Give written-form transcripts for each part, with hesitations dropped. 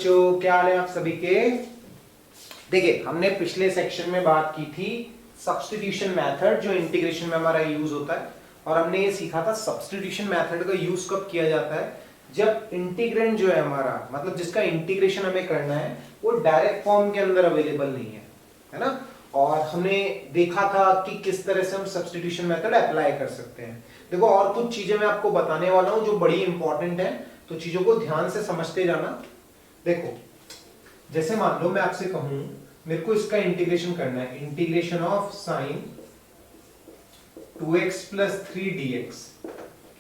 बच्चों, क्या हाल है आप सभी के। देखिए, हमने पिछले सेक्शन में बात की थी सब्स्टिट्यूशन मेथड जो इंटीग्रेशन में हमारा यूज होता है, और हमने ये सीखा था सब्स्टिट्यूशन मेथड का यूज कब किया जाता है, जब इंटीग्रेंड जो है हमारा, मतलब जिसका इंटीग्रेशन हमें करना है, वो डायरेक्ट फॉर्म के अंदर अवेलेबल नहीं है ना। और हमने देखा था कि किस तरह से हम सब्स्टिट्यूशन मेथड अप्लाई कर सकते हैं। देखो, और कुछ चीजें मैं आपको बताने वाला हूं जो बड़ी इंपॉर्टेंट है, तो चीजों को ध्यान से समझते जाना। देखो, जैसे मान लो मैं आपसे कहूं मेरे को इसका इंटीग्रेशन करना है, integration of sine 2x plus 3 dx,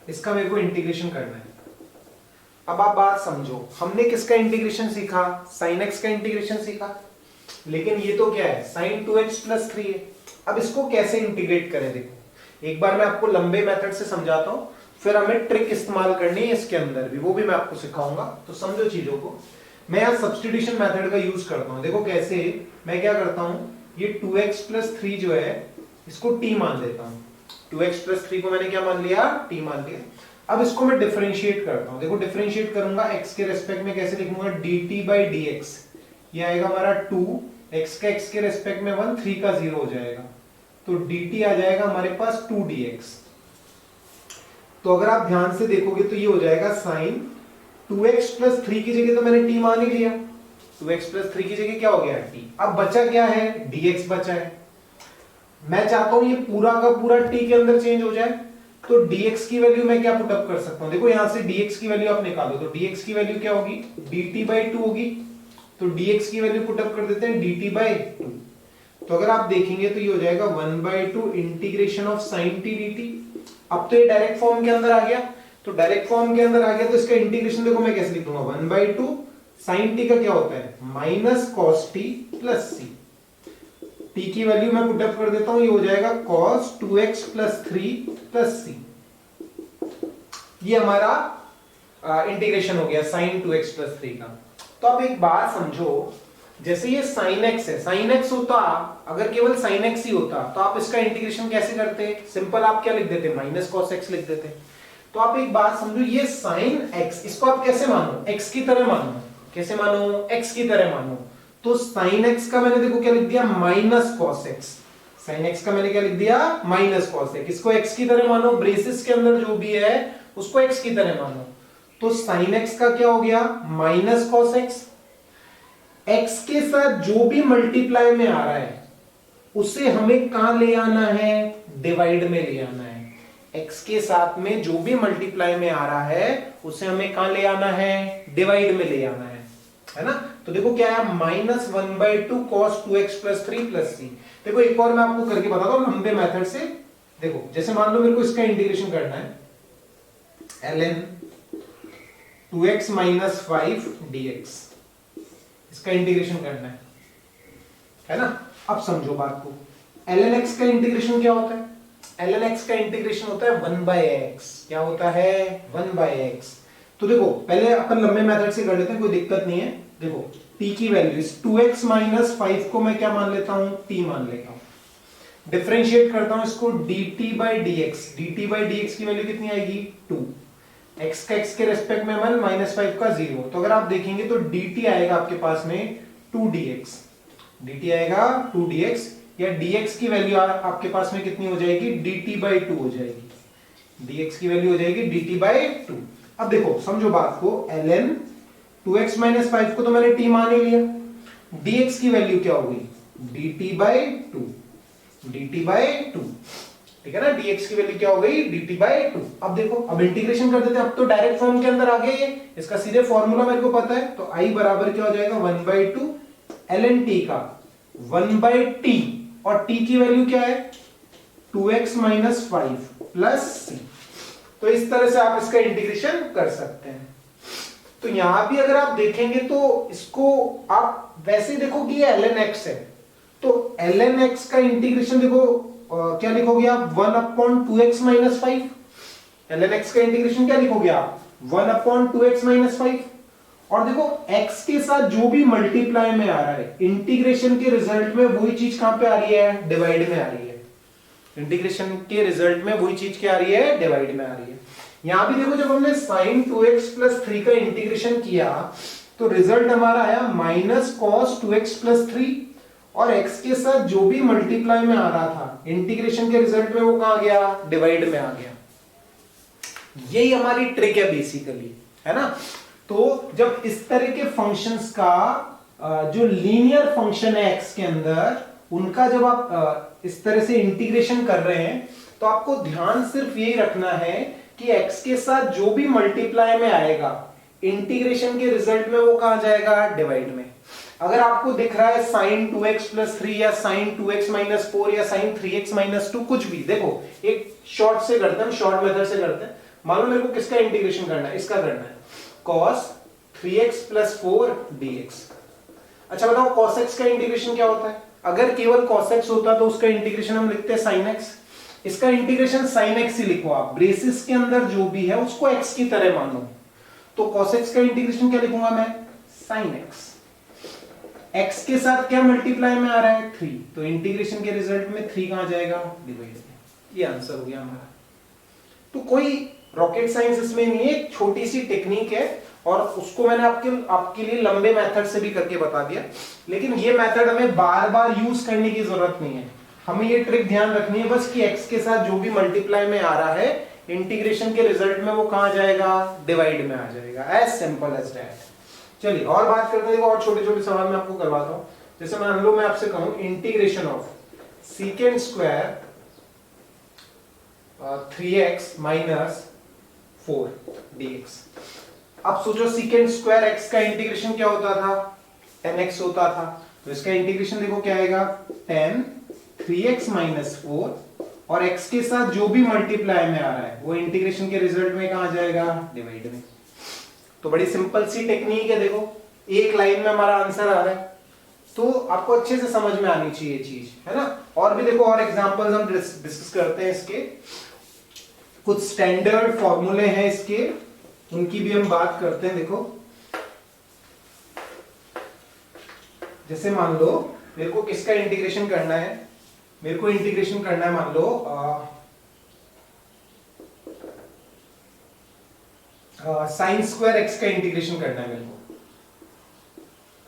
इसका मेरे को इंटीग्रेशन करना है। अब आप बात समझो, हमने किसका इंटीग्रेशन सीखा, साइन x का इंटीग्रेशन सीखा, लेकिन ये तो क्या है, साइन 2x प्लस 3 है। अब इसको कैसे इंटीग्रेट करें, देखो एक बार मैं आपको लंबे मेथड से समझाता हूं, फिर हमें ट्रिक इस्तेमाल करनी है इसके अंदर भी, वो भी मैं आपको सिखाऊंगा, तो समझो चीजों को। मैं यहां सब्स्टिट्यूशन मेथड का यूज करता हूं। देखो कैसे, मैं क्या करता हूं, ये 2x प्लस 3 जो है इसको t मान लेता हूं। 2x प्लस 3 को मैंने क्या मान लिया, t मान लिया। अब इसको मैं डिफरेंशिएट करता हूं। देखो डिफरेंशिएट करूंगा x के रेस्पेक्ट में, कैसे लिखूंगा, dt बाई dx, ये आएगा हमारा 2, x का x के रेस्पेक्ट में 1, 3 का 0 हो जाएगा, तो dt आ जाएगा हमारे पास 2 dx। तो अगर आप ध्यान से देखोगे तो ये हो जाएगा साइन 2x प्लस 3 की जगह तो मैंने t मान ही लिया, 2x प्लस 3 की जगह क्या हो गया, t। अब बचा क्या है, dx बचा है। मैं चाहता हूं ये पूरा का पूरा t के अंदर चेंज हो जाए, तो dx की वैल्यू मैं क्या पुटअप कर सकता हूं, देखो यहां से dx की वैल्यू आप निकालो, तो dx की वैल्यू क्या होगी, dt बाई 2 होगी, तो dx की वैल्यू पुटअप कर देते हैं dt बाई 2। तो अगर आप देखेंगे तो ये हो जाएगा 1/2 integration of sine t dt। अब तो ये डायरेक्ट फॉर्म के अंदर आ गया, तो डायरेक्ट फॉर्म के अंदर आ गया तो इसका इंटीग्रेशन देखो मैं कैसे लिखूंगा, 1/2 साइन t का क्या होता है, minus cos t plus c। t की वैल्यू मैं पुट अप कर देता हूं, ये हो जाएगा cos 2x plus 3 plus c। ये हमारा इंटीग्रेशन हो गया साइन 2x प्लस 3 का। तो अब एक बात समझो, जैसे ये sin x है, sin x होता, अगर केवल sin x ही होता तो आप इसका इंटीग्रेशन कैसे करते, सिंपल आप क्या लिख देते, माइनस cos x लिख देते। तो आप एक बात समझो, ये sin x, इसको आप कैसे मानो, x की तरह मानो, कैसे मानो, x की तरह मानो। तो sin x का मैंने देखो क्या लिख दिया, minus cos x, sin x का मैंने क्या लिख दिया, माइनस cos x। इसको x की तरह मानो, ब्रेसेस के अंदर जो भी है उसको x की तरह मानो। तो sin x का क्या हो गया, माइनस cos x। x के साथ जो भी मल्टीप्लाई में आ रहा है उसे हमें कहां ले आना है, डिवाइड में ले आना है। x के साथ में जो भी मल्टीप्लाई में आ रहा है उसे हमें कहां ले आना है, डिवाइड में ले आना है ना। तो देखो क्या है, minus 1/2 cos 2x plus 3 plus c। देखो एक और मैं आपको करके बताता हूं लंबे मेथड से। देखो जैसे मान लो मेरे को इसका इंटीग्रेशन करना है, ln 2x माइनस 5 dx, इसका इंटीग्रेशन करना है ना। अब समझो बात को, ln x का इंटीग्रेशन क्या होता है, ln x का इंटीग्रेशन होता है 1/x। क्या होता है, 1/x। तो देखो पहले अपन लंबे मेथड से कर लेते हैं, कोई दिक्कत नहीं है। देखो t की वैल्यू 2x माइनस 5 को मैं क्या मान लेता हूं, t मान लेता हूं। डिफरेंशिएट करता हूं इसको dt by dx, dt by dx की वैल्यू कितनी आएगी, 2। x का x के रेस्पेक्ट में 1, माइनस 5 का 0। तो अगर आप देखेंगे तो dt आएगा आपके पास में 2 dx, dt आएगा 2 dx, या dx की वैल्यू आपके पास में कितनी हो जाएगी, dt बाई 2 हो जाएगी, dx की वैल्यू हो जाएगी dt बाई 2। अब देखो समझो बात को, ln 2x माइनस 5 को तो मैंने t मान ही लिया, dx की वैल्यू क्या होगी, dt बाई 2, dt बाई 2, ठीक है ना। dx की वैल्यू क्या हो गई, dt बाई 2। अब देखो, अब इंटीग्रेशन कर देते हैं, अब तो डायरेक्ट फॉर्म के अंदर आ गया ये, इसका सीधे फॉर्मूला मेरे को पता है। तो i बराबर क्या हो जाएगा, 1/2 ln t का 1/t, और t की वैल्यू क्या है, 2x माइनस 5 प्लस c। तो इस तरह से आप इसका इंटीग्रेशन कर सकते हैं। तो यहां भी अगर आप देखेंगे तो इसको आप वैसे देखो कि ये ln x है, तो ln x का इंटीग्रेशन देखो क्या लिखोगे आप, 1/2x माइनस 5। ln x का इंटीग्रेशन क्या लिखोगे आप, 1/2x माइनस 5। और देखो x के साथ जो भी मल्टीप्लाई में आ रहा है, इंटीग्रेशन के रिजल्ट में वही चीज कहां पे आ रही है, डिवाइड में आ रही है। इंटीग्रेशन के रिजल्ट में वही चीज क्या आ रही है, डिवाइड में आ रही है। यहां भी देखो जब हमने sin 2x प्लस 3 का इंटीग्रेशन किया तो रिजल्ट हमारा आया माइनस कॉस 2x प्लस 3, और x के साथ जो भी मल्टीप्लाई में आ रहा था इंटीग्रेशन के रिजल्ट में वो कहां गया, डिवाइड में आ गया। यही हमारी ट्रिक है बेसिकली, है ना। तो जब इस तरह के फंक्शंस का जो लीनियर फंक्शन है x के अंदर, उनका जब आप इस तरह से इंटीग्रेशन कर रहे हैं तो आपको ध्यान सिर्फ यही रखना है कि x के साथ जो भी मल्टीप्लाई में आएगा इंटीग्रेशन के रिजल्ट में वो कहां जाएगा, डिवाइड में। अगर आपको दिख रहा है sin 2x प्लस 3 या sin 2x माइनस 4 या sin 3x माइनस 2, कुछ भी, देखो एक शॉर्ट से करते हैं, शॉर्ट मेथड से करते हैं। मान लो मेरे को किसका इंटीग्रेशन करना है, इसका करना है, cos 3x प्लस 4 dx। अच्छा बताओ cos x का इंटीग्रेशन क्या होता है? अगर केवल cos x होता तो उसका इंटीग्रेशन हम लिखते हैं sin x। इसका इंटीग्रेशन sin x ही लिखो आप, ब्रेसिस के अंदर जो भी है उसको x की तरह मानो। तो cos x का इंटीग्रेशन क्या लिखूंगा मैं, sin x। x के साथ क्या मल्टीप्लाई में आ रहा है, 3, तो इंटीग्रेशन के रिजल्ट में 3 कहां जाएगा, डिवाइड में। ये आंसर हो गया हमारा। तो कोई रॉकेट साइंस इसमें नहीं है, एक छोटी सी टेक्निक है, और उसको मैंने आपके लिए लंबे मेथड से भी करके बता दिया। लेकिन ये मेथड हमें बार बार यूज करने की जरूरत नहीं है, हमें ये ट्रिक ध्यान रखनी है बस कि x के साथ जो भी मल्टीप्लाई में आ रहा है इंटीग्रेशन के रिजल्ट में वो कहां जाएगा, डिवाइड में आ जाएगा। As simple as that. चलिए और बात करते हैं, और छोटे छोटे सवाल मैं आपको करवाता हूं। जैसे मान लो मैं आपसे कहूं integration of secant square 3x minus 4 dx। अब सोचो सीकेंड स्क्वायर x का इंटीग्रेशन क्या होता था, 10x होता था, तो इसका इंटीग्रेशन देखो क्या आएगा, 10 3x माइनस 4, और x के साथ जो भी मल्टीप्लाई में आ रहा है वो इंटीग्रेशन के रिजल्ट में कहां जाएगा, डिवाइड में। तो बड़ी सिंपल सी टेक्निक है, देखो एक लाइन में हमारा आंसर आ रहा है, तो आपको अच्छे से समझ में आनी चाहिए चीज, है ना। और भी देखो और एग्जांपल्स हम डिस्कस करते हैं इसके, कुछ स्टैंडर्ड फॉर्मूले हैं इसके, उनकी भी हम बात करते हैं। देखो जैसे मान लो मेरे को किसका इंटीग्रेशन करना है, मेरे को इंटीग्रेशन करना है मान लो साइन स्क्वायर एक्स का इंटीग्रेशन करना है मेरे को,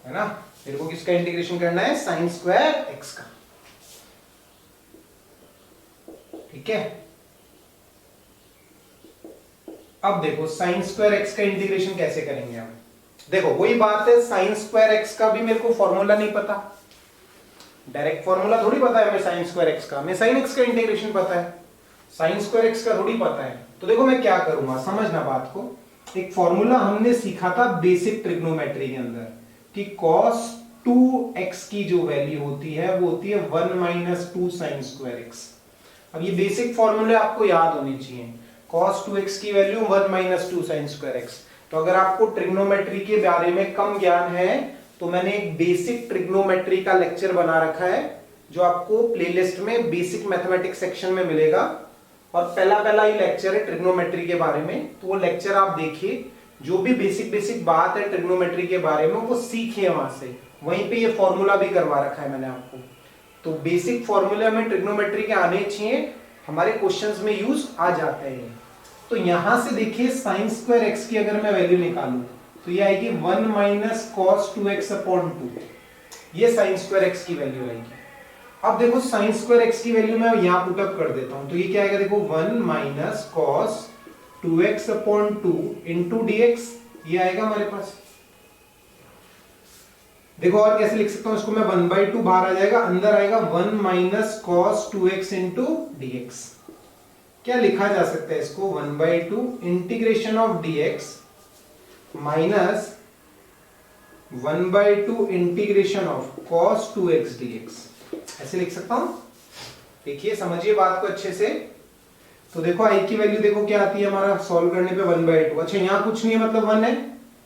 है ना। मेरे को किसका इंटीग्रेशन करना है, साइन स्क्वायर एक्स का, ठीक है। अब देखो साइन स्क्वायर एक्स का इंटीग्रेशन कैसे करेंगे हम, देखो वही बात है, साइन स्क्वायर एक्स का भी मेरे को फॉर्मूला नहीं पता, डायरेक्ट फॉर्मूला थोड़ी पता है हमें साइन स्क्वायर एक्स का, हमें साइन एक्स का इंटीग्रेशन पता है, साइन स्क्वायर एक्स का थोड़ी पता है। तो देखो मैं क्या करूंगा, समझना बात को। एक फॉर्मूला हमने सीखा था बेसिक ट्रिग्नोमेट्री के अंदर कि cos 2x की जो वैल्यू होती है वो होती है 1 माइनस 2 साइन स्क्वायर एक्स। अब ये बेसिक फॉर्मूले आपको याद होने चाहिए, cos 2x की value 1 minus 2 sine square x. तो अगर आपको ट्रिग्नोमेट्री के बारे में कम ज्ञान है तो मैंने एक बेसिक ट्रिग्नोमेट्री का लेक्चर बना रखा है जो आपको प्लेलिस्ट में बेसिक मैथमेटिक्स सेक्शन में मिलेगा, और पहला ही लेक्चर है ट्रिग्नोमेट्री के बारे में। तो वो लेक्चर आप देखिए, जो भी बेसिक बात है ट्रिग्नोमेट्री के बारे में वो सीखिए वहां से, वहीं पे ये फॉर्मूला भी करवा रखा है मैंने आपको। तो बेसिक फॉर्मूले हमें ट्रिग्नोमेट्री के आने चाहिए, हमारे क्वेश्चंस में यूज आ जाते हैं। तो यहां से देखिए साइन स्क्वायर एक्स की अगर मैं वैल्यू निकालूं तो ये आएगी 1 माइनस कॉस 2x अपॉन 2, ये साइन स्क्वायर एक्स की वैल्यू आएगी। अब देखो साइन स्क्वायर एक्स की वैल्यू मैं यहां पुटअप कर देता हूं, तो ये क्या आएगा, देखो 1 minus cos 2x upon 2 into dx, ये आएगा हमारे पास। देखो और कैसे लिख सकता हूं इसको मैं, 1/2 बाहर आ जाएगा, अंदर आएगा 1 minus cos 2x into dx। क्या लिखा जा सकता है इसको, 1/2 integration of dx minus 1/2 integration of cos 2x dx, ऐसे लिख सकता हूं। देखिए समझिए बात को अच्छे से। तो देखो i की वैल्यू देखो क्या आती है हमारा सॉल्व करने पे 1/2। अच्छा यहां कुछ नहीं है मतलब 1 है,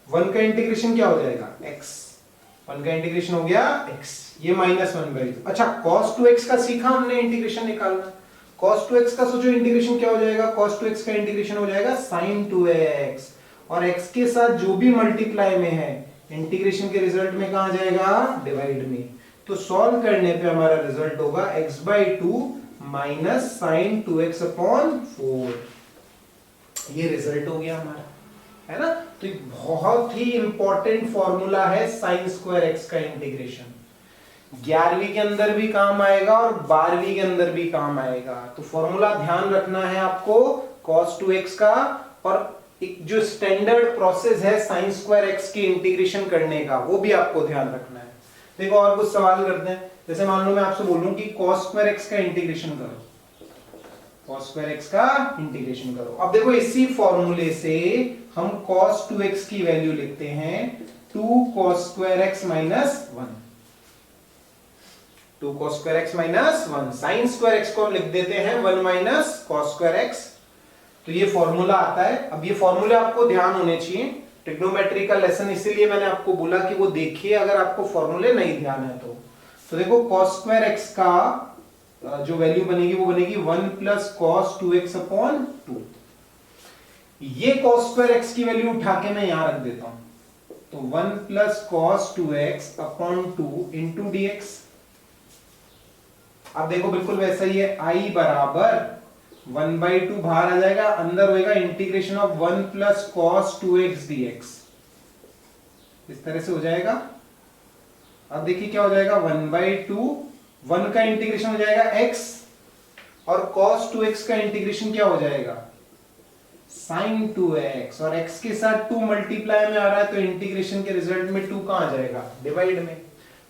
1 का इंटीग्रेशन क्या हो जाएगा, x, 1 का इंटीग्रेशन हो गया x, ये माइनस 1/2। अच्छा cos 2x का सीखा हमने इंटीग्रेशन निकालना, cos 2x का सोचो इंटीग्रेशन क्या हो जाएगा, cos 2x का इंटीग्रेशन हो जाएगा sin 2x, और x के साथ जो भी मल्टीप्लाई में है इंटीग्रेशन के रिजल्ट में कहां जाएगा, डिवाइड में। तो सॉल्व करने पे हमारा रिजल्ट होगा x/2 minus sign 2x upon 4, ये रिजल्ट हो गया हमारा, है ना। तो एक बहुत ही इंपॉर्टेंट फॉर्मूला है साइन स्क्वायर एक्स का इंटीग्रेशन। 11वीं के अंदर भी काम आएगा और 12वीं के अंदर भी काम आएगा। तो फॉर्मूला ध्यान रखना है आपको cos 2x का, और एक जो स्टैंडर्ड प्रोसेस है साइन स्क्वायर एक्स की इंटीग्रेशन करने का वो भी आपको ध्यान रखना है। देखो और कुछ सवाल करते हैं। जैसे मान लो मैं आपसे बोलूं कि cos स्क्वायर एक्स का इंटीग्रेशन करो, cos स्क्वायर एक्स का इंटीग्रेशन करो। अब देखो इसी फॉर्मूले से हम cos 2x की वैल्यू लिखते हैं 2 cos square x minus 1, 2 cos square x minus 1। Sine square x को हम लिख देते हैं 1 माइनस cos स्क्वायर एक्स। तो ये फॉर्मूला आता है। अब ये फॉर्मूले आपको ध्यान होने चाहिए, ट्रिग्नोमेट्री का लेसन इसीलिए मैंने आपको बोला कि वो देखिए अगर आपको फॉर्मूले नहीं ध्यान है तो देखो cos स्क्वायर एक्स का जो वैल्यू बनेगी वो बनेगी 1 प्लस cos 2x अपॉन 2। ये cos स्क्वायर एक्स की वैल्यू उठा के मैं यहां रख देता हूं, तो 1 plus cos 2x upon 2 into dx। अब देखो बिल्कुल वैसा ही है, i बराबर 1/2 बाहर आ जाएगा, अंदर होएगा integration of 1 plus cos 2x dx। इस तरह से हो जाएगा। अब देखिए क्या हो जाएगा, 1/2, 1 का इंटीग्रेशन हो जाएगा x, और cos 2x का इंटीग्रेशन क्या हो जाएगा, sin 2x, और x के साथ 2 मल्टीप्लाई में आ रहा है तो इंटीग्रेशन के रिजल्ट में 2 कहां आ जाएगा, डिवाइड में।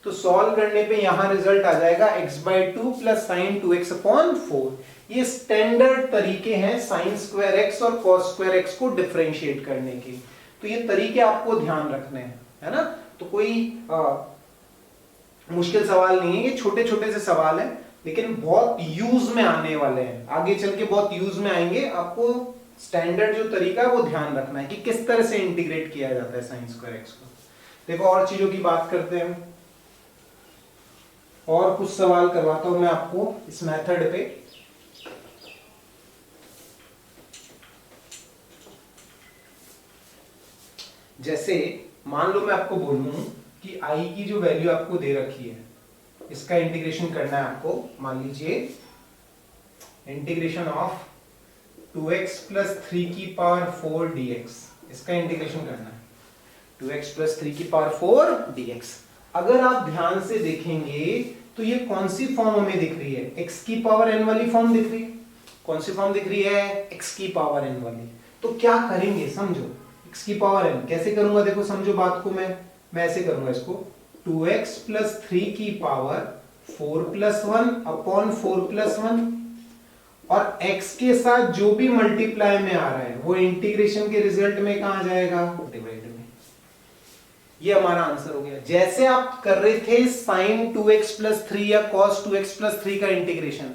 तो सॉल्व करने पे यहां रिजल्ट आ जाएगा x/2 plus sin 2x upon 4। ये स्टैंडर्ड तरीके हैं sin स्क्वायर x और cos स्क्वायर x को डिफरेंशिएट करने के। तो ये तरीके आपको ध्यान रखने हैं, है ना। तो कोई मुश्किल सवाल नहीं है, ये छोटे छोटे से सवाल है लेकिन बहुत यूज में आने वाले हैं, आगे चल के बहुत यूज में आएंगे। आपको स्टैंडर्ड जो तरीका है वो ध्यान रखना है कि किस तरह से इंटीग्रेट किया जाता है साइन स्क्वायर एक्स को। देखो और चीजों की बात करते हैं, और कुछ सवाल करवाता हूं मैं आपको इस मेथड पे। जैसे मान लो मैं आपको बोलूं कि i की जो वैल्यू आपको दे रखी है इसका इंटीग्रेशन करना है आपको। मान लीजिए इंटीग्रेशन ऑफ 2x प्लस 3 की पावर 4 dx, इसका इंटीग्रेशन करना है 2x प्लस 3 की पावर 4 dx। अगर आप ध्यान से देखेंगे तो ये कौन सी फॉर्म हमें दिख रही है, x की पावर n वाली फॉर्म दिख रही है। कौन सी फॉर्म दिख रही है, x की पावर n वाली। तो क्या करेंगे समझो, x की पावर n कैसे करूंगा, देखो समझो बात को, मैं ऐसे करूंगा इसको, 2x प्लस 3 की पावर 4 प्लस 1 अपॉन 4 प्लस 1, और x के साथ जो भी मल्टीप्लाई में आ रहा है वो इंटीग्रेशन के रिजल्ट में कहां जाएगा, डिवाइड में। ये हमारा आंसर हो गया। जैसे आप कर रहे थे sin 2x प्लस 3 या cos 2x प्लस 3 का इंटीग्रेशन,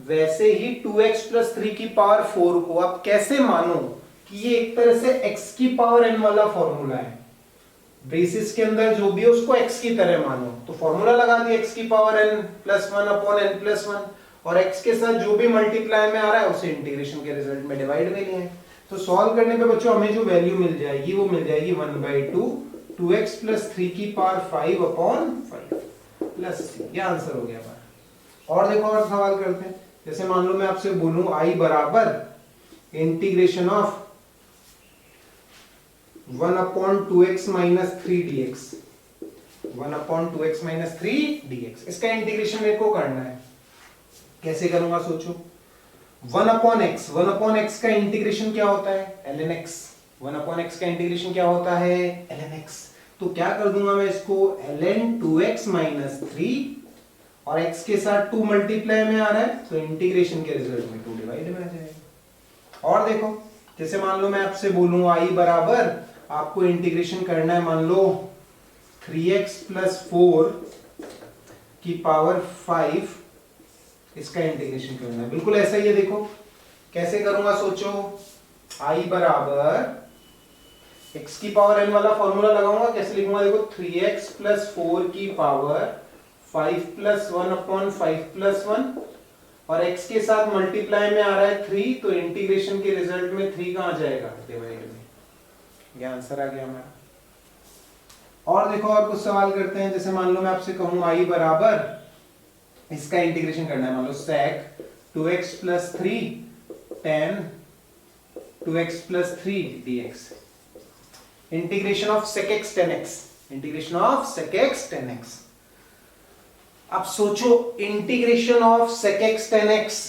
वैसे ही 2x प्लस 3 की पावर 4 को आप कैसे मानो कि ये एक तरह से x की पावर n वाला फॉर्मूला है। बेसिस के अंदर जो भी है उसको x की तरह मानो, तो फॉर्मूला लगा दिया x की power n plus 1 upon n plus 1, और x के साथ जो भी मल्टीप्लाई में आ रहा है उसे इंटीग्रेशन के रिजल्ट में डिवाइड में लिया है। तो सॉल्व करने पे बच्चों हमें जो वैल्यू मिल जाएगी वो मिल जाएगी 1/2 2x प्लस 3 की पावर 5 अपॉन 5 प्लस 3। ये आंसर हो गया हमारा। और देखो और सवाल करते हैं। जैसे मान लो मैं आपसे बोलूं i बराबर integration of 1 upon 2x minus 3 dx, 1 upon 2x minus 3 dx, इसका इंटीग्रेशन मेरे को करना है। कैसे करूंगा सोचो, 1 अपॉन x का इंटीग्रेशन क्या होता है, ln x। 1 अपॉन x का इंटीग्रेशन क्या होता है, ln x। तो क्या कर दूंगा मैं इसको, ln 2x माइनस 3, और x के साथ 2 मल्टीप्लाई में आ रहा है तो इंटीग्रेशन के रिजल्ट में 2 डिवाइड में आ जाएगा। और देखो जैसे मान लो मैं आपसे बोलूं i बराबर, आपको इंटीग्रेशन करना है मान लो 3x प्लस 4 की पावर 5, इसका इंटीग्रेशन करना है। बिल्कुल ऐसा ही है। देखो कैसे करूंगा सोचो, i बराबर x की पावर n वाला फॉर्मूला लगाऊंगा। कैसे लिखूंगा, देखो 3x प्लस 4 की पावर 5 प्लस 1 अपॉन 5 प्लस 1, और x के साथ मल्टीप्लाई में आ रहा है 3, तो इंटीग्रेशन के रिजल्ट में 3 कहां आ जाएगा, डिवाइड में। ये आंसर आ गया हमारा। और देखो और कुछ सवाल करते हैं। जैसे मान लो मैं आपसे कहूं i बराबर, इसका इंटीग्रेशन करना है, मान लो sec 2x plus 3 tan 2x plus 3 dx। Integration of sec x tan x, integration of sec x tan x। अब सोचो integration of sec x tan x,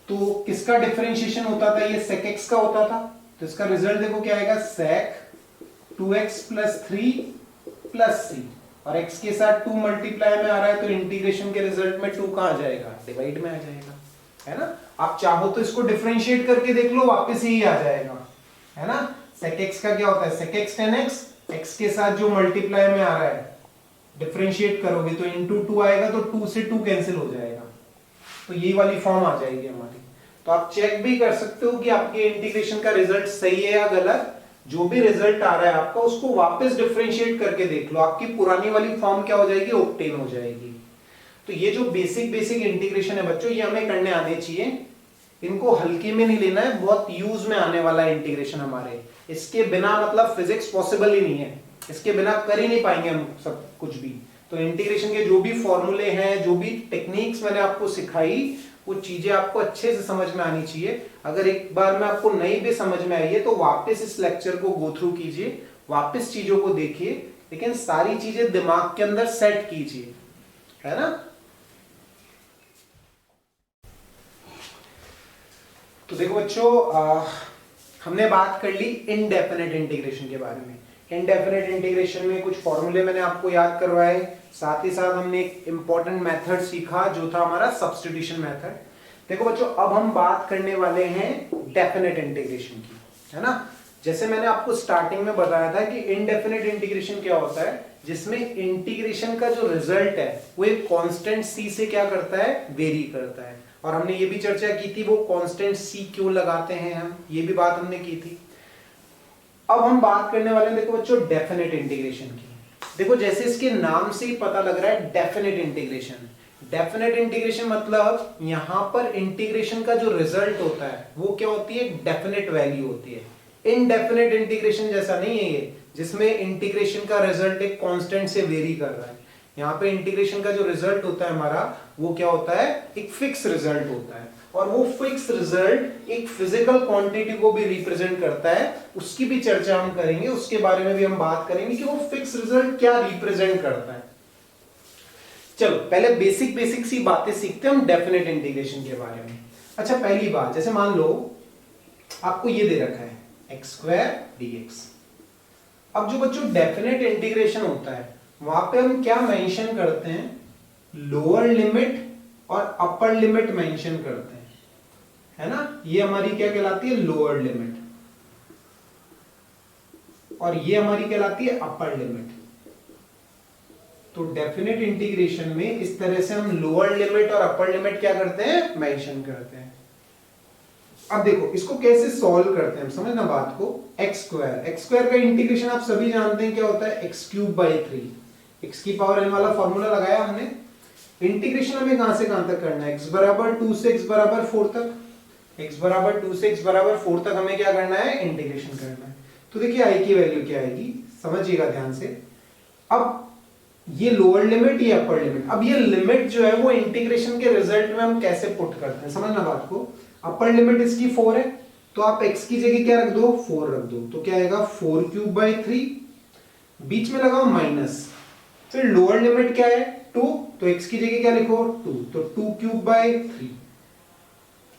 तो किसका डिफरेंशिएशन होता था? ये sec x का होता था, तो इसका रिजल्ट देखो क्या आएगा, sec 2x + 3 + c, और x के साथ 2 मल्टीप्लाई में आ रहा है, तो इंटीग्रेशन के रिजल्ट में 2 कहां जाएगा? डिवाइड में आ जाएगा, है ना। आप चाहो तो इसको डिफरेंशिएट करके देख लो, वापस यही आ जाएगा, है ना। sec x का क्या होता है? sec x tan x, x के साथ जो मल्टीप्लाई में आ रहा है, डिफरेंशिएट करोगे तो इनटू 2 आएगा, तो 2 से 2 कैंसिल हो जाएगा, तो यही वाली फॉर्म आ जाएगी हमारी। तो आप चेक भी कर सकते हो कि आपके इंटीग्रेशन का रिजल्ट सही है या गलत। जो भी रिजल्ट आ रहा है आपका, उसको वापस डिफरेंशिएट करके देख लो, आपकी पुरानी वाली फॉर्म क्या हो जाएगी? ऑब्टेन हो जाएगी। तो ये जो बेसिक इंटीग्रेशन है बच्चों, ये हमें करने आने चाहिए, इनको हल्के में नहीं लेना है, बहुत यूज में आने वाला है इंटीग्रेशन हमारे। इसके बिना मतलब फिजिक्स पॉसिबल ही नहीं है, इसके बिना कर ही नहीं पाएंगे हम सब कुछ भी। तो इंटीग्रेशन के जो भी फॉर्मूले हैं, जो भी टेक्निक्स मैंने आपको सिखाई, वो चीजें आपको अच्छे से समझ में आनी चाहिए। अगर एक बार में आपको नहीं भी समझ में आई है तो वापस इस लेक्चर को गो थ्रू कीजिए, वापस चीजों को देखिए, लेकिन सारी चीजें दिमाग के अंदर सेट कीजिए, है ना। तो देखो बच्चों, हमने बात कर ली इनडेफिनेट इंटीग्रेशन के बारे में। इनडेफिनेट इंटीग्रेशन में कुछ फॉर्मूले मैंने आपको याद करवाए, साथ ही साथ हमने एक इंपॉर्टेंट मेथड सीखा जो था हमारा सब्स्टिट्यूशन मेथड। देखो बच्चों, अब हम बात करने वाले हैं डेफिनेट इंटीग्रेशन की, है ना। जैसे मैंने आपको स्टार्टिंग में बताया था कि इनडेफिनेट इंटीग्रेशन क्या होता है, जिसमें इंटीग्रेशन का जो रिजल्ट है वो एक कांस्टेंट c से क्या करता है? वेरी करता है। और हमने ये भी चर्चा की थी वो कांस्टेंट c क्यों लगाते हैं हम, ये भी बात हमने की थी। अब हम बात करने वाले हैं देखो बच्चों डेफिनेट इंटीग्रेशन की। देखो जैसे इसके नाम से ही पता लग रहा है डेफिनेट इंटीग्रेशन। डेफिनेट इंटीग्रेशन मतलब यहां पर इंटीग्रेशन का जो रिजल्ट होता है वो क्या होती है? डेफिनेट वैल्यू होती है। इनडेफिनेट इंटीग्रेशन जैसा नहीं है ये, जिसमें इंटीग्रेशन का रिजल्ट एक कांस्टेंट से वेरी कर रहा है। यहाँ पे इंटीग्रेशन का जो रिजल्ट होता है हमारा, वो क्या होता है? एक फिक्स रिजल्ट होता है, और वो फिक्स रिजल्ट एक फिजिकल क्वांटिटी को भी रिप्रेजेंट करता है। उसकी भी चर्चा हम करेंगे, उसके बारे में भी हम बात करेंगे कि वो फिक्स रिजल्ट क्या रिप्रेजेंट करता है। चलो पहले बेसिक सी बातें सीखते हैं हम डेफिनेट इंटीग्रेशन के बारे में। अच्छा, पहली बात, जैसे मान लो आपको ये दे रखा है x² dx। अब जो बच्चों डेफिनेट इंटीग्रेशन होता है वहां पे हम क्या मेंशन करते हैं? लोअर लिमिट और अपर लिमिट मेंशन करते हैं, है ना। ये हमारी क्या कहलाती है? लोअर लिमिट, और ये हमारी कहलाती है अपर लिमिट। तो डेफिनेट इंटीग्रेशन में इस तरह से हम लोअर लिमिट और अपर लिमिट क्या करते हैं? मेंशन करते हैं। अब देखो इसको कैसे सॉल्व करते हैं हम, समझना बात को। x² का इंटीग्रेशन आप सभी जानते हैं क्या होता है? x³ 3। x की पावर n वाला फॉर्मूला लगाया हमने। इंटीग्रेशन हमें कहां से कहां तक करना है? x बराबर 2 से x बराबर 4 तक। x बराबर 2 से x बराबर 4 तक हमें क्या करना है? इंटीग्रेशन करना है। तो देखिए i की वैल्यू क्या आएगी, समझिएगा ध्यान से। अब ये लोअर लिमिट, ये अपर लिमिट। अब ये लिमिट जो है वो इंटीग्रेशन के रिजल्ट में हम कैसे पुट करते हैं, समझना बात को। अपर लिमिट इसकी 4 है, तो आप x की जगह क्या रख दो? 4 रख दो। तो क्या आएगा? 4³ 3, बीच में लगाओ माइनस। फिर लोअर लिमिट क्या है? 2, तो x की जगह क्या लिखो? 2, तो 2³ 3।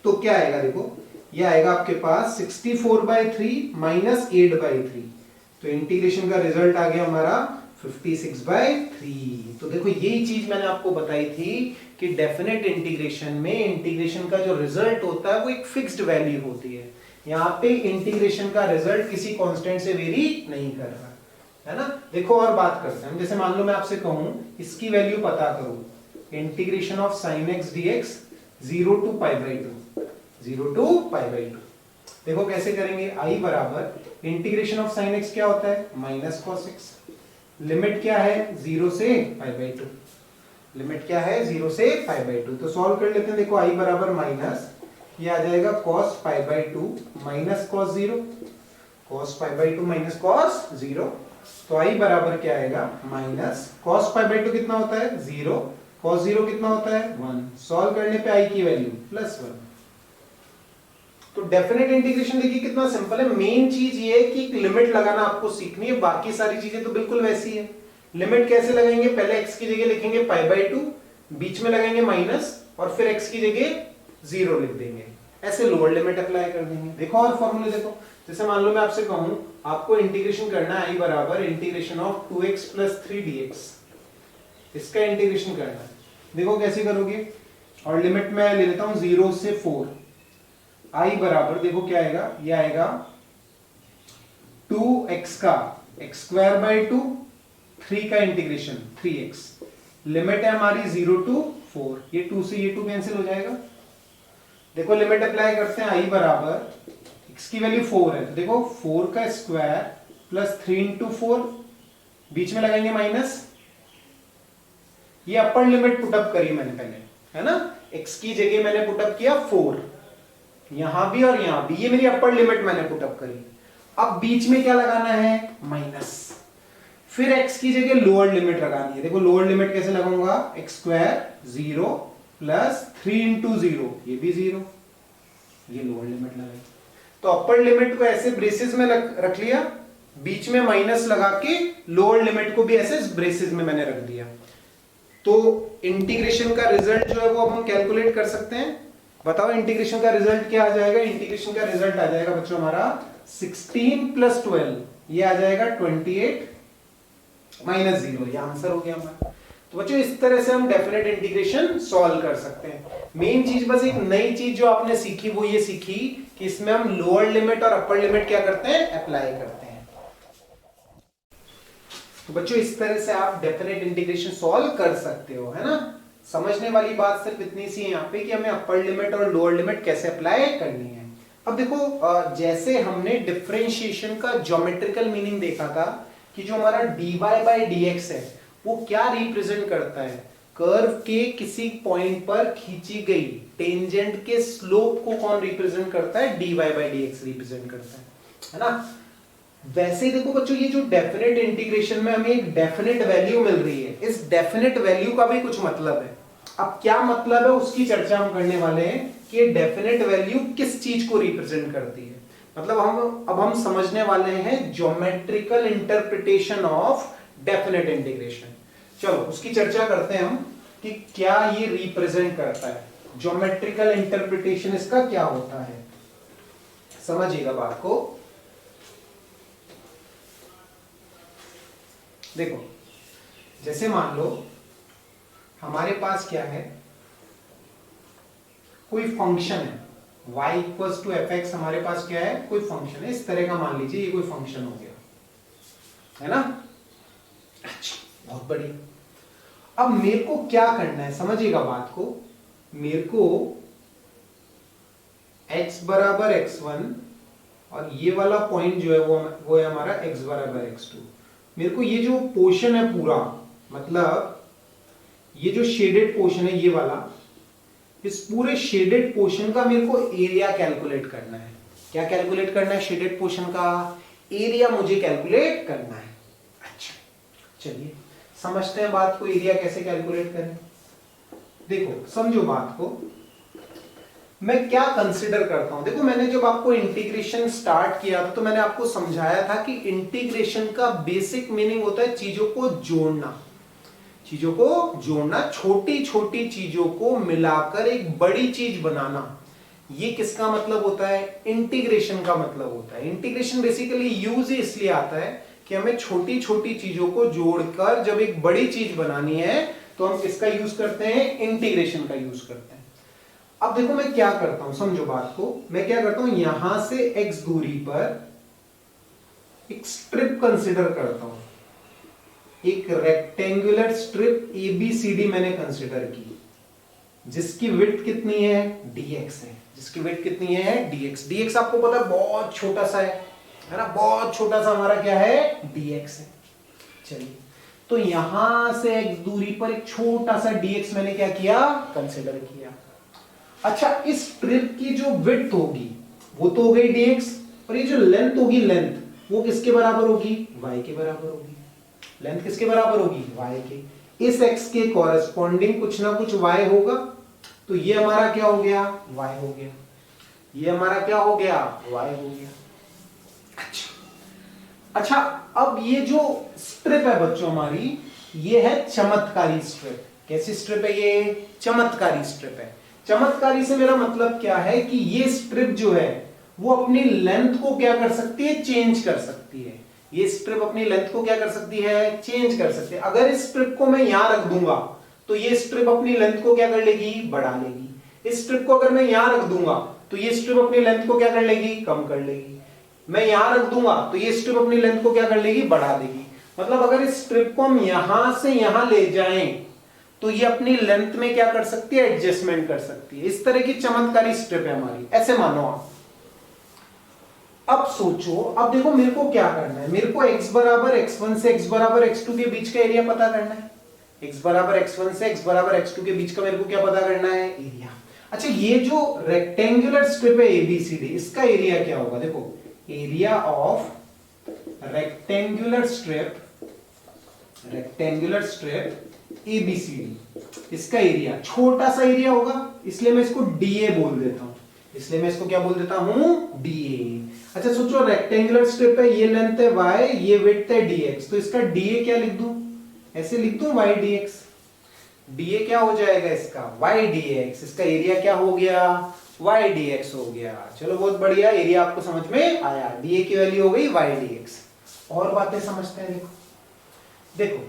तो क्या आएगा? देखो ये आएगा आपके पास 64/3 माइनस 8/3। तो इंटीग्रेशन का रिजल्ट आ गया हमारा 56/3। तो देखो यही चीज मैंने आपको बताई थी कि डेफिनेट इंटीग्रेशन में इंटीग्रेशन का जो रिजल्ट होता है वो एक फिक्स्ड वैल्यू होती है। यहाँ पे इंटीग्रेशन का रिजल्ट किसी कांस्टेंट से वेरी नहीं कर रहा, है ना। देखो और बात करते हैं, जैसे मान लो मैं आपसे कहूं इसकी वैल्यू पता करो, integration of sin x dx 0 to π/2, 0 to π/2। देखो कैसे करेंगे? i बराबर इंटीग्रेशन ऑफ sin x क्या होता है? Minus cos x। लिमिट क्या है? 0 से π/2। लिमिट क्या है? 0 से π/2। तो सॉल्व कर लेते हैं। देखो i बराबर माइनस, ये आ जाएगा cos π/2 minus cos 0, cos π/2 minus cos 0। तो i बराबर क्या आएगा? माइनस cos π/2 कितना होता है? 0, cos 0 कितना होता है? 1। सॉल्व करने पे i की वैल्यू +1। तो डेफिनेट इंटीग्रेशन देखिए कितना सिंपल है। मेन चीज ये है कि एक लिमिट लगाना आपको सीखनी है, बाकी सारी चीजें तो बिल्कुल वैसी है। लिमिट कैसे लगाएंगे, पहले x की जगह लिखेंगे π/2, बीच में लगाएंगे माइनस और फिर x की जगह 0 लिख देंगे, ऐसे लोअर लिमिट अप्लाई कर देंगे। देखो और फॉर्मूले देखो, जैसे मान लो मैं आपसे कहूं आपको इंटीग्रेशन करना है i बराबर इंटीग्रेशन ऑफ 2x + 3dx, इसका इंटीग्रेशन करना है। देखो कैसे करोगे, और लिमिट में ले लेता हूं 0 से 4, i बराबर देखो क्या आएगा, ये आएगा 2x का x²/2, 3 का इंटीग्रेशन 3x, लिमिट है हमारी 0 to 4, ये 2 से ये 2 कैंसिल हो जाएगा। देखो लिमिट अप्लाई करते हैं, i बराबर x की वैल्यू 4 है, देखो 4 का स्क्वायर प्लस 3 × 4, बीच में लगाएंगे माइनस, ये अपर लिमिट पुटअप करी मैंने पहले, है ना, x की जगह मैंने पुटअप किया 4, यहां भी और यहां भी, ये मेरी अपर लिमिट मैंने पुटअप करी। अब बीच में क्या लगाना है, माइनस, फिर x की जगह लोअर लिमिट लगानी है। देखो लोअर लिमिट कैसे लगाऊंगा, x² 0 प्लस 3 × 0, ये भी 0, ये लोअर लिमिट लगाई। तो अपर लिमिट को ऐसे ब्रेसेस में रख लिया, बीच में माइनस लगा के लोअर लिमिट को भी ऐसे ब्रेसेस में मैंने रख दिया। तो इंटीग्रेशन का रिजल्ट जो है वो अब हम कैलकुलेट कर सकते हैं। बताओ इंटीग्रेशन का रिजल्ट क्या आ जाएगा, इंटीग्रेशन का रिजल्ट आ जाएगा बच्चों हमारा 16 + 12, ये आ जाएगा 28 - 0, ये आंसर हो गया हमारा। तो बच्चों इस तरह से हम डेफिनेट इंटीग्रेशन सॉल्व कर सकते हैं। मेन चीज बस एक नई चीज जो आपने सीखी वो ये सीखी कि इसमें हम लोअर लिमिट और अपर लिमिट क्या करते हैं, अप्लाई करते हैं। तो बच्चों इस तरह से आप डेफिनेट इंटीग्रेशन सॉल्व कर सकते हो, है ना। समझने वाली बात सिर्फ इतनी सी है यहाँ पे कि हमें अपर लिमिट और लोअर लिमिट कैसे अप्लाई करनी है। अब देखो जैसे हमने डिफरेंशिएशन का ज्योमेट्रिकल मीनिंग देखा था कि जो हमारा dy/dx है वो क्या रिप्रेजेंट करता है, कर्व के किसी पॉइंट पर खींची गई टेंजेंट के स्लोप को कौन रिप्रेजेंट करता है, dy/dx रिप्रेजेंट करता है ना। वैसे ही देखो बच्चों ये जो डेफिनेट इंटीग्रेशन में हमें एक डेफिनेट वैल्यू मिल रही है, इस डेफिनेट वैल्यू का भी कुछ मतलब है। अब क्या मतलब है उसकी चर्चा हम करने वाले हैं कि डेफिनेट वैल्यू किस चीज को रिप्रेजेंट करती है। मतलब हम समझने वाले हैं geometrical interpretation of definite integration. चलो उसकी चर्चा करते हैं हम कि क्या ये रिप्रेजेंट करता है, ज्योमेट्रिकल इंटरप्रिटेशन इसका क्या होता है। समझिएगा बात को। देखो जैसे मान लो हमारे पास क्या है, कोई फंक्शन है y = fx, हमारे पास क्या है, कोई फंक्शन है इस तरह का, मान लीजिए ये कोई फंक्शन हो गया, है ना। अच्छा बहुत बढ़िया। अब मेरे को क्या करना है, समझिएगा बात को, मेरे को x = x1 और ये वाला पॉइंट जो है वो है हमारा x = x2। मेरे को ये जो पोर्शन है पूरा, मतलब ये जो शेडेड पोर्शन है ये वाला, इस पूरे शेडेड पोर्शन का मेरे को एरिया कैलकुलेट करना है। क्या कैलकुलेट करना है, शेडेड पोर्शन का एरिया मुझे कैलकुलेट करना है। अच्छा चलिए समझते हैं बात को, एरिया कैसे कैलकुलेट करें। देखो समझो बात को, मैं क्या कंसिडर करता हूं। देखो मैंने जब आपको इंटीग्रेशन स्टार्ट किया था तो मैंने आपको समझाया था कि इंटीग्रेशन का बेसिक मीनिंग होता है चीजों को जोड़ना, चीजों को जोड़ना, छोटी छोटी चीजों को मिलाकर एक बड़ी चीज बनाना। ये किसका मतलब होता है, इंटीग्रेशन का मतलब होता है। इंटीग्रेशन बेसिकली यूज इसलिए आता है कि हमें छोटी छोटी चीजों को जोड़कर जब एक बड़ी चीज बनानी है तो हम किसका यूज करते हैं, इंटीग्रेशन का यूज करते हैं। अब देखो मैं क्या करता हूं, समझो बात को, मैं क्या करता हूं, यहां से x दूरी पर एक स्ट्रिप कंसिडर करता हूं, एक रेक्टेंगुलर स्ट्रिप ABCD मैंने कंसिडर की, जिसकी विड्थ कितनी है, dx है, जिसकी विड्थ कितनी है, dx। dx आपको पता है बहुत छोटा सा है ना, बहुत छोटा सा हमारा क्या है, dx है। चलिए तो यहां से x दूरी पर एक छोटा सा dx मैंने क्या किया, कंसिडर किया। अच्छा इस स्ट्रिप की जो विड्थ होगी वो तो हो गई dx, और ये जो लेंथ होगी, लेंथ वो किसके बराबर होगी, y के बराबर होगी। लेंथ किसके बराबर होगी, y के। इस x के कॉरेस्पॉन्डिंग कुछ ना कुछ y होगा, तो ये हमारा क्या हो गया, y हो गया। ये हमारा क्या हो गया, y हो गया। अच्छा, अब ये जो स्ट्रिप है बच्चों हमारी, ये है चमत्कारी स्ट्रिप। कैसी स्ट्रिप है ये, चमत्कारी स्ट्रिप है। चमत्कारी से मेरा मतलब क्या है कि ये स्ट्रिप जो है वो अपनी लेंथ को क्या कर सकती है, चेंज कर सकती है। ये स्ट्रिप अपनी लेंथ को क्या कर सकती है, चेंज कर सकती है। अगर इस स्ट्रिप को मैं यहां रख दूंगा तो ये स्ट्रिप अपनी लेंथ को क्या कर लेगी, बढ़ा लेगी। इस स्ट्रिप को अगर मैं यहां रख दूंगा तो ये स्ट्रिप अपनी लेंथ को क्या कर लेगी, कम कर लेगी। मैं यहां रख दूंगा तो ये स्ट्रिप अपनी लेंथ को क्या कर लेगी, बढ़ा देगी। मतलब अगर इस स्ट्रिप को हम यहां से यहां ले जाएं तो ये अपनी लेंथ में क्या कर सकती है, एडजस्टमेंट कर सकती है। इस तरह की चमत्कारी स्ट्रिप है हमारी, ऐसे मानो आप। अब सोचो, अब देखो मेरे को क्या करना है, मेरे को x बराबर x1 से x बराबर x2 के बीच का एरिया पता करना है। x बराबर x1 से x बराबर x2 के बीच का मेरे को क्या पता करना है, एरिया। अच्छा, ये जो रेक्टेंगुलर स्ट्रिप है एबीसीडी, इसका एरिया क्या होगा, देखो area of rectangular strip A B C D, इसका एरिया छोटा सा एरिया होगा, इसलिए मैं इसको डीए बोल देता हूं। इसलिए मैं इसको क्या बोल देता हूं, डीए। अच्छा सोचो, रेक्टेंगुलर स्ट्रिप है, ये लेंथ है y, ये विड्थ है dx, तो इसका डीए क्या लिख दूं, ऐसे लिख दूं y dx। डीए क्या हो जाएगा इसका, y dx। इसका एरिया क्या हो गया, y dx हो गया। चलो बहुत बढ़िया, एरिया आपको समझ में आया। डीए की वैल्यू हो गई y dx। और बातें समझते हैं, देखो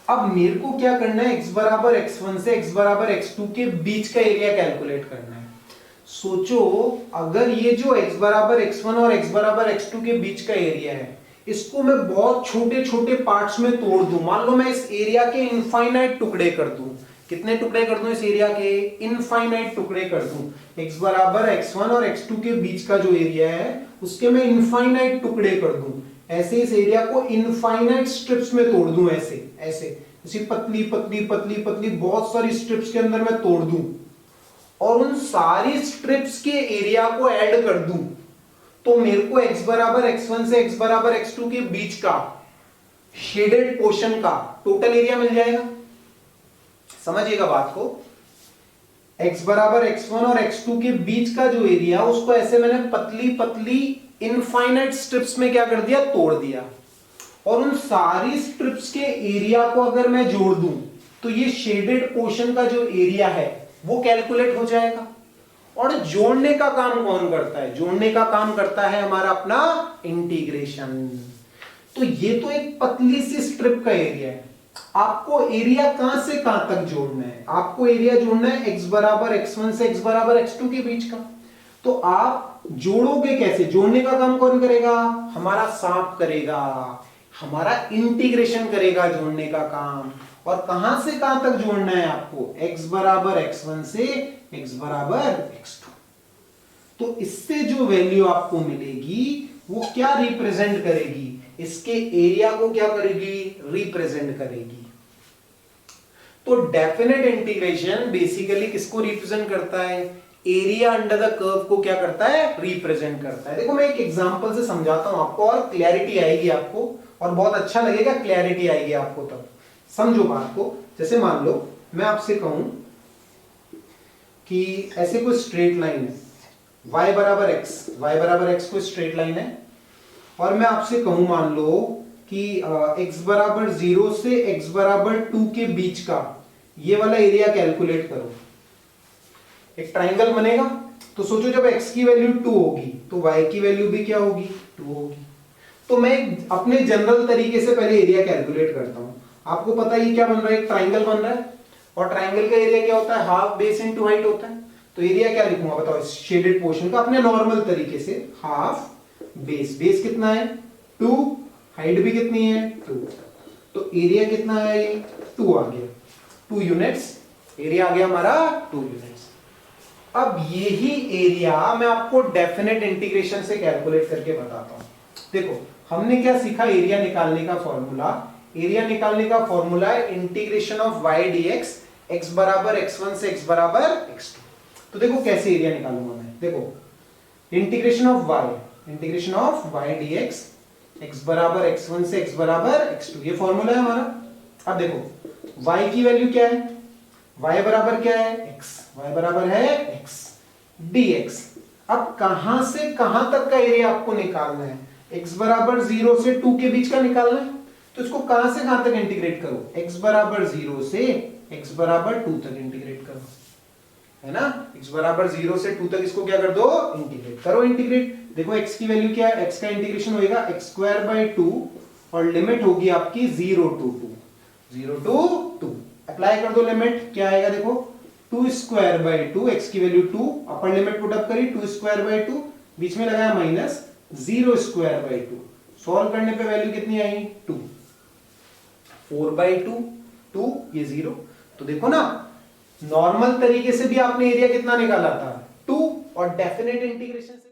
अब मेरे को क्या करना है, x बराबर x1 से x बराबर x2 के बीच का एरिया कैलकुलेट करना है। सोचो, अगर ये जो x बराबर x1 और x बराबर x2 के बीच का एरिया है, इसको मैं बहुत छोटे छोटे पार्ट्स में तोड़ दूं। मान लो मैं इस एरिया के इनफाइनाइट टुकड़े कर दूं। कितने टुकड़े कर दूं इस एरिया के, इनफाइनाइट टुकड़े कर दूं। x बराबर x1 और x2 के बीच का जो एरिया है उसके मैं इनफाइनाइट टुकड़े कर दूं। ऐसे इस एरिया को इनफाइनाइट स्ट्रिप्स में तोड़ दूं, ऐसे ऐसे इसी पतली पतली पतली पतली बहुत सारी स्ट्रिप्स के अंदर मैं तोड़ दूं और उन सारी स्ट्रिप्स के एरिया को ऐड कर दूं, तो मेरे को x बराबर x1 से x बराबर x2 के बीच का शेडेड पोर्शन का टोटल एरिया मिल जाएगा। समझिएगा बात को, x बराबर x1 और x2 के बीच का जो एरिया, उसको ऐसे मैंने पतली पतली इनफाइनाइट स्ट्रिप्स में क्या कर दिया, तोड़ दिया। और उन सारी स्ट्रिप्स के एरिया को अगर मैं जोड़ दूं तो ये शेडेड पोर्शन का जो एरिया है वो कैलकुलेट हो जाएगा। और जोड़ने का काम कौन करता है, जोड़ने का काम करता है हमारा अपना इंटीग्रेशन। तो ये तो एक पतली सी स्ट्रिप का एरिया है। आपको एरिया कहां से कहां तक जोड़ना है, आपको एरिया जोड़ना है x बराबर x1 से x बराबर x2 के बीच का। तो आप जोड़ोगे कैसे, जोड़ने का काम कौन करेगा, हमारा सांप करेगा, हमारा इंटीग्रेशन करेगा जोड़ने का काम। और कहां से कहां तक जोड़ना है आपको, x बराबर x1 से x बराबर x2। तो इससे जो वैल्यू आपको मिलेगी वो क्या रिप्रेजेंट करेगी, इसके एरिया को क्या करेगी, रिप्रेजेंट करेगी। तो डेफिनेट इंटीग्रेशन बेसिकली किसको रिप्रेजेंट करता है, एरिया अंडर द कर्व को क्या करता है, रिप्रेजेंट करता है। देखो मैं एक एग्जांपल से समझाता हूं आपको और क्लैरिटी आएगी आपको, और बहुत अच्छा लगेगा, क्लैरिटी आएगी आपको तब। समझो बात को, जैसे मान लो मैं आपसे कहूं कि ऐसे कोई स्ट्रेट लाइन है, y बराबर x कोई स्ट्रेट लाइन है, और मैं आपसे कहूं मान लो कि x बराबर 0 से x बराबर 2 के बीच का ये वाला एरिया कैलकुलेट करो। एक ट्राइंगल बनेगा, तो सोचो जब x की वैल्यू 2 होगी तो y की वैल्यू भी क्या होगी, 2 होगी। तो मैं अपने जनरल तरीके से पहले एरिया कैलकुलेट करता हूं। आपको पता है ये क्या बन रहा है, एक ट्राइंगल बन रहा है, और ट्राइंगल का एरिया क्या होता है, हाफ बेस इनटू हाइट होता है। तो एरिया क्या लिखूंगा बताओ, इस शेडेड पोर्शन का अपने नॉर्मल तरीके से, हाफ बेस, बेस कितना है 2, हाइट भी कितनी है 2, तो एरिया कितना है, 2 आ गया, 2 यूनिट्स, एरिया आ गया हमारा 2 यूनिट्स। अब यही एरिया मैं आपको डेफिनेट इंटीग्रेशन से कैलकुलेट करके बताता हूं। देखो हमने क्या सीखा, एरिया निकालने का फॉर्मूला। एरिया निकालने का फॉर्मूला है integration of y dx, x बराबर x1 से x बराबर x2। तो देखो कैसे एरिया निकालूंगा मैं, देखो integration of y dx, x बराबर x1 से x बराबर x2, ये फॉर्मूला है हमारा। अब देखो y की वैल्यू क्या है, y बराबर क्या है x, y बराबर है x, dx। अब कहां से कहां तक का एरिया आपको निकालना है? x बराबर 0 से 2 के बीच का निकालना है, तो इसको कहां से कहां तक इंटीग्रेट करो? x बराबर 0 से x बराबर 2 तक इंटीग्रेट करो, है ना? x बराबर 0 से 2 तक इसको क्या कर दो? इंटीग्रेट करो। इंटीग्रेट देखो x की वैल्यू क्या है? x का इंटीग्रेशन होएगा x स्क्वायर बाय 2 और लिमिट होगी आपकी 0 टू 2। अप्लाई कर दो लिमिट, क्या आएगा देखो? 2 स्क्वायर बाय 2, x की value 2, upper limit put up करी 2 स्क्वायर बाय 2, बीच में लगाया माइनस 0 स्क्वायर बाय 2। सॉल्व करने पे वैल्यू कितनी आई? 2। 4 बाय 2 ये 0। तो देखो ना, नॉर्मल तरीके से भी आपने एरिया कितना निकाला था? 2, और डेफिनेट इंटीग्रेशन से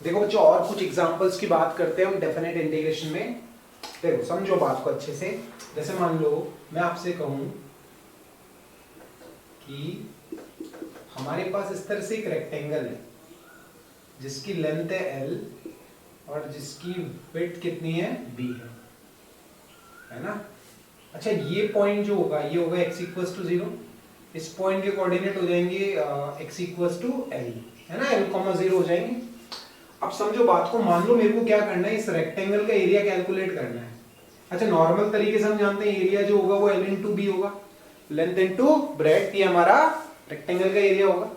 देखो बच्चों, और कुछ एग्जांपल्स की बात करते हैं हम डेफिनेट इंटीग्रेशन में। देखो समझो बात को अच्छे से। जैसे मान लो मैं आपसे कहूं कि हमारे पास इस तरह से एक रेक्टेंगल है जिसकी लेंथ है L और जिसकी विड्थ कितनी है? B है ना? अच्छा, ये पॉइंट जो होगा ये होगा x इक्वल्स टू 0। इस पॉइंट के कोऑर्डिनेट हो जाएंगे x इक्वल्स टू L, है ना? L, 0 हो जाएंगे। अब समझो बात को, मान लो मेरे को क्या करना है? इस रेक्टेंगल का एरिया कैलकुलेट करना है। अच्छा, नॉर्मल तरीके से हम जानते हैं एरिया जो होगा वो L इंटू बी होगा, लेंथ इंटू ब्रेड्थ, ये हमारा रेक्टेंगल का एरिया होगा।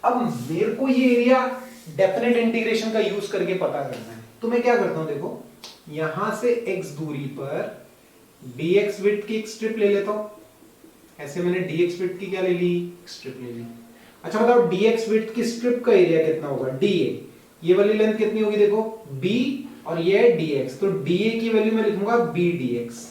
अब मेरे को ये एरिया डेफिनेट इंटीग्रेशन का यूज करके पता करना है, तो मैं क्या करता हूं? देखो, यहां से x दूरी पर dx विड्थ की एक स्ट्रिप ले लेता हूं। ऐसे मैंने dx विड्थ की क्या ले ली? स्ट्रिप ले ली। अच्छा बताओ, dx विड्थ की स्ट्रिप का एरिया कितना होगा? dA। ये वाली लेंथ कितनी होगी? देखो b, और ये है dx, तो dA की वैल्यू मैं लिखूंगा b dx।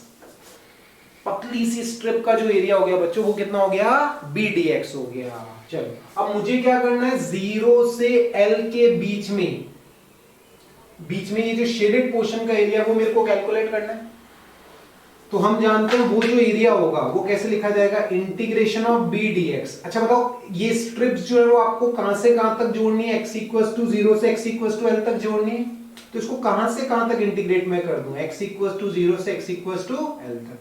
पतली सी स्ट्रिप का जो एरिया हो गया बच्चों, वो कितना हो गया? b dx हो गया। चलो, अब मुझे क्या करना है? 0 से L के बीच में ये जो शेडेड पोर्शन का एरिया वो मेरे को कैलकुलेट करना है। तो हम जानते हैं वो जो एरिया होगा वो कैसे लिखा जाएगा? Integration of b dx। अच्छा बताओ, ये स्ट्रिप्स जो है वो आपको कहां से कहां तक जोड़नी है? x इक्वल्स टू 0 से x इक्वल्स टू L तक जोड़नी है। तो इसको कहां से कहां तक इंटीग्रेट मैं कर दूं? x इक्वल्स टू 0 से x इक्वल्स टू L तक।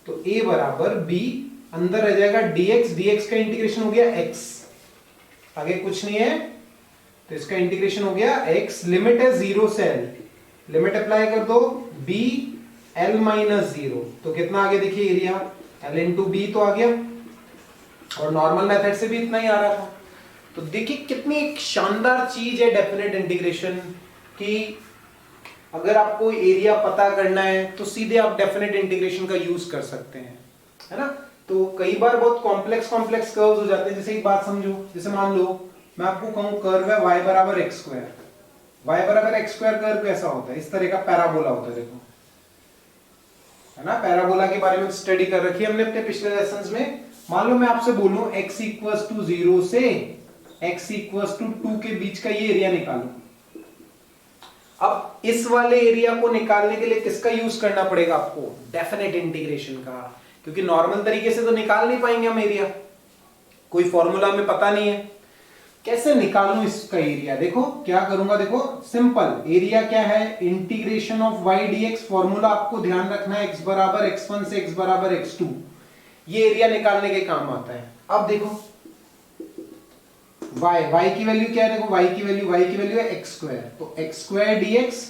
तो a बराबर b, अंदर रह जाएगा dx का इंटीग्रेशन हो गया x, आगे कुछ नहीं है, तो इसका इंटीग्रेशन हो गया x। लिमिट है 0 से L, लिमिट अप्लाई कर दो b L माइनस 0, तो कितना आ गया? देखिए एरिया L इंटू बी तो आ गया, और नॉर्मल मेथड से भी इतना ही आ रहा था। तो देखिए कितनी एक शानदार चीज है डेफिनेट इंटीग्रेशन की। अगर आपको एरिया पता करना है तो सीधे आप डेफिनेट इंटीग्रेशन का यूज कर सकते हैं, है ना? तो कई बार बहुत कॉम्प्लेक्स कर्व्स हो जाते हैं। जैसे एक बात समझो, जैसे मान लो मैं आपको कहूं कर्व है y बराबर x स्क्वायर। y बराबर x स्क्वायर कर्व कैसा होता है? इस तरह का पैराबोला होता है, देखो, है ना? पैराबोला के बारे में स्टडी कर रखी है हमने अपने पिछले लेसन्स में। मान लो मैं आपसे बोलूं x इक्वल्स टू 0 से x इक्वल्स टू 2 के बीच का ये एरिया निकालो। अब इस वाले एरिया को निकालने के लिए किसका यूज करना पड़ेगा आपको? डेफिनेट इंटीग्रेशन का, क्योंकि नॉर्मल तरीके से तो निकाल नहीं पाएंगे हम एरिया, कोई फॉर्मूला हमें पता नहीं है। कैसे निकालूं इसका एरिया? देखो क्या करूंगा, देखो सिंपल। एरिया क्या है? Integration of y dx। Formula आपको ध्यान रखना है, x बराबर x1 से x बराबर x2, ये एरिया निकालने के काम आता है। अब देखो y की वैल्यू क्या है? देखो y की वैल्यू है x स्क्वायर, तो x स्क्वायर dx,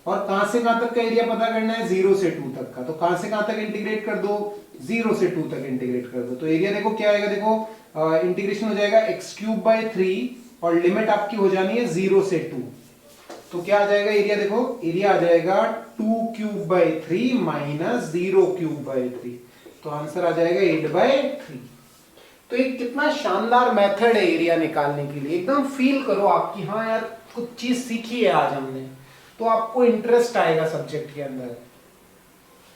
और कहां से कहां तक का एरिया पता करना है? 0 से 2 तक का, तो कहां से कहां तक इंटीग्रेट कर दो? 0 से 2 तक इंटीग्रेट कर दो। तो एरिया देखो क्या आएगा? देखो इंटीग्रेशन हो जाएगा x क्यूब बाय 3, और लिमिट आपकी हो जानी है 0 से 2, तो क्या आ जाएगा एरिया? देखो एरिया आ जाएगा 2 cube by 3 minus 0 cube by 3, तो आंसर आ जाएगा 8 बाय 3। तो ये कितना शानदार मेथड है एरिया निकालने के लिए। एकदम फील करो आपकी, हाँ यार कुछ चीज सीखी है आज हमने, तो आपको इंटरेस्ट आएगा सब्जेक्ट के अंदर,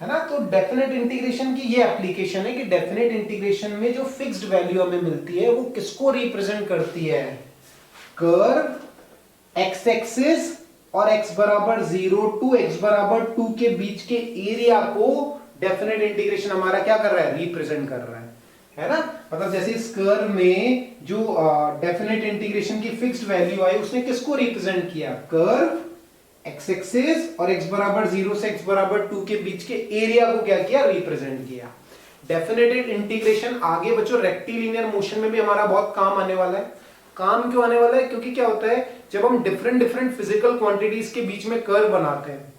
है ना? तो डेफिनेट इंटीग्रेशन की ये एप्लीकेशन है कि डेफिनेट इंटीग्रेशन में जो फिक्स्ड वैल्यू हमें मिलती है वो किसको रिप्रेजेंट करती है? कर्व एक्स एक्सिस और x बराबर 0 टू x बराबर 2 के बीच के एरिया को डेफिनेट इंटीग्रेशन हमारा क्या कर रहा है? रिप्रेजेंट कर रहा है ना? मतलब जैसे इस कर्व में जो डेफिनेट इंटीग्रेशन की फिक्स्ड वैल्यू आई उसने किसको रिप्रेजेंट किया? कर्व एक्स एक्सिस और x बराबर 0 से x बराबर 2 के बीच के एरिया को क्या किया? रिप्रेजेंट किया। डेफिनेट इंटीग्रेशन आगे बच्चों रेक्टिलिनियर मोशन में भी हमारा बहुत काम आने वाला है। काम क्यों आने वाला है? क्योंकि क्या होता है, जब हम डिफरेंट डिफरेंट फिजिकल क्वांटिटीज के बीच में कर्व बनाते हैं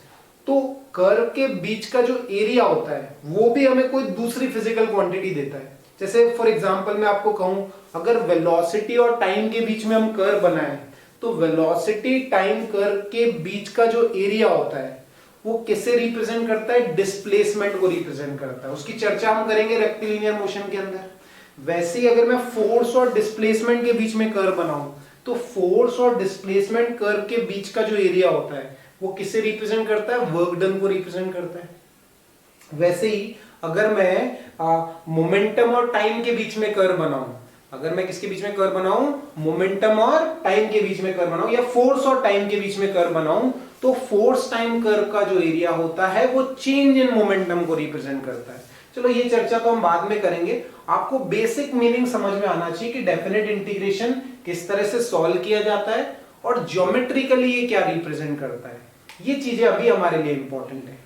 तो कर्व के बीच का जो एरिया होता है वो भी हमें कोई दूसरी फिजिकल क्वांटिटी देता है। जैसे फॉर एग्जांपल मैं आपको कहूं, अगर वेलोसिटी और टाइम के बीच में हम कर्व बनाएं तो वेलोसिटी टाइम कर्व के बीच का जो एरिया होता है वो किसे रिप्रेजेंट करता है? डिस्प्लेसमेंट को रिप्रेजेंट करता है। उसकी चर्चा हम करेंगे रेक्टिलिनियर मोशन के अंदर। वैसे ही अगर मैं फोर्स और डिस्प्लेसमेंट के बीच में कर्व बनाऊं तो फोर्स और डिस्प्लेसमेंट कर्व के बीच का जो एरिया होता है वो किसे रिप्रेजेंट करता है? वर्क डन को रिप्रेजेंट करता है। वैसे ही अगर मैं मोमेंटम और टाइम के बीच में कर्व बनाऊं, अगर मैं किसके बीच में कर्व बनाऊं? मोमेंटम और टाइम के बीच में कर्व बनाऊं या फोर्स और टाइम के बीच में कर्व बनाऊं, तो फोर्स टाइम कर्व का जो एरिया होता है वो चेंज इन मोमेंटम को रिप्रेजेंट करता है। चलो ये चर्चा तो हम बाद में करेंगे। आपको बेसिक मीनिंग समझ में आना चाहिए कि डेफिनेट इंटीग्रेशन किस तरह से सॉल्व किया जाता है और ज्योमेट्रिकली ये क्या रिप्रेजेंट करता है। ये चीजें अभी हमारे लिए इंपॉर्टेंट है।